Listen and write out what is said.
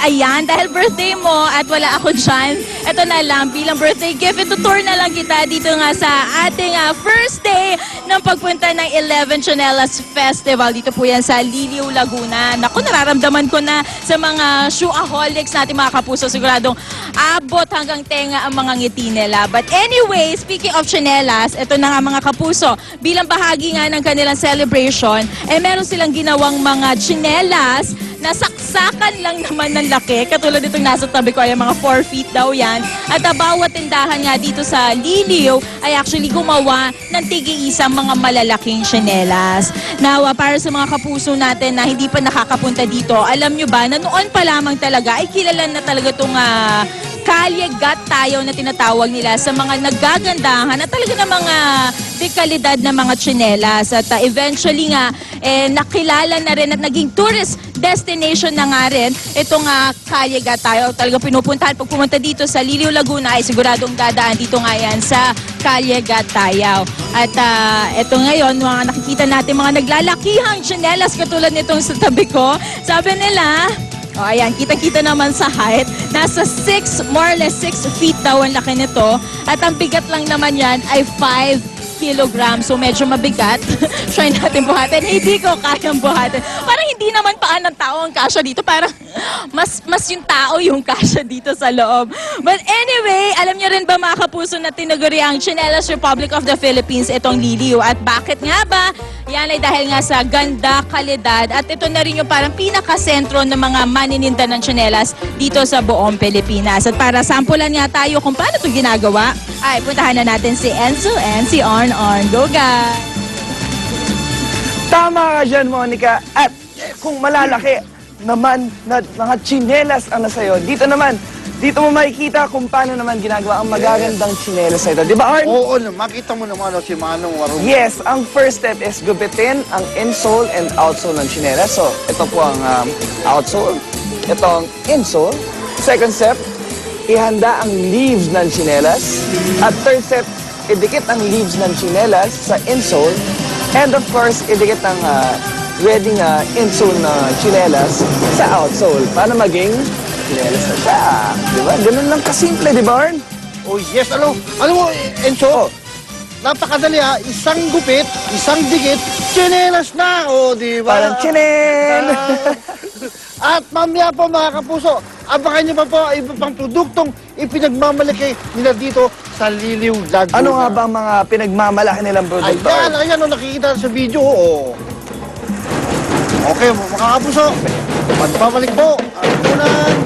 ayan, dahil birthday mo at wala ako dyan, ito na lang, bilang birthday gift, itutour na lang kita dito nga sa ating first day ng pagpunta ng 11 Chanelas Festival. Dito po yan sa Liliw, Laguna. Naku, nararamdaman ko na sa mga shoeaholics natin mga kapuso, siguradong abot hanggang tenga ang mga ngiti nila. But anyway, speaking of chanelas, ito na nga mga kapuso, bilang bahagi nga ng kanilang celebration, meron silang ginawang mga chinelas na saksakan lang naman ng laki. Katulad itong nasa tabi ko ay mga 4 feet daw yan. At bawat tindahan nga dito sa Liliw ay actually gumawa ng tig-iisang mga malalaking chinelas. Now, para sa mga kapuso natin na hindi pa nakakapunta dito, alam nyo ba na noon pa lamang talaga ay kilala na talaga itong Kalye Gat Tayaw na tinatawag nila sa mga nagagandahan at talaga ng mga dekalidad na mga tsinelas. At eventually nga, nakilala na rin at naging tourist destination na nga rin itong Kalye Gat Tayaw. Talaga pinupuntahan. Pag pumunta dito sa Liliw, Laguna ay siguradong dadaan dito nga yan sa Kalye Gat Tayaw. At ito ngayon, mga nakikita natin mga naglalakihang tsinelas katulad nitong sa tabi ko. Sabi nila, ayan, kita-kita naman sa height. Nasa 6, more or less 6 feet daw ang laki nito. At ang bigat lang naman yan ay 5 kilograms. So medyo mabigat. Try natin buhatin. Hindi ko kayang buhatin. Parang hindi naman paan ng tao ang kasya dito. Parang mas yung tao yung kasya dito sa loob. But anyway, alam niyo rin ba mga kapuso na tinaguri ang Chanelas Republic of the Philippines itong Liliw? At bakit nga ba? Yan ay dahil nga sa ganda, kalidad, at ito na rin yung parang pinakasentro ng mga manininda ng tsinelas dito sa buong Pilipinas. At para sampulan nga tayo kung paano ito ginagawa, ay puntahan na natin si Enzo and si On. Go guys! Tama ka dyan, Monica. At kung malalaki naman na mga tsinelas ang nasa'yo, dito mo makikita kung paano naman ginagawa ang magagandang tsinelas na ito. Di ba, Arn? Oo, makita mo naman si Manong Warung. Yes, ang first step is gupitin ang insole and outsole ng tsinelas. So, ito po ang outsole. Ito ang insole. Second step, ihanda ang leaves ng tsinelas. At third step, idikit ang leaves ng tsinelas sa insole. And of course, idikit ang wedding insole na tsinelas sa outsole para maging tsinelas na siya. Diba? Ganun lang kasimple, di ba, Arn? Oh yes, alam mo, Enzo, napakadali isang gupit, isang dikit, tsinelas na, di ba? Parang tsinen! At mamaya po mga kapuso, abangan niyo pa po iba pang produktong ipinagmamalaki nila dito sa Liliw, Laguna. Ano nga ba ang mga pinagmamalaki nilang produkto? Ayan, nakikita sa video, Okay, mga kapuso, magbabalik po ang unang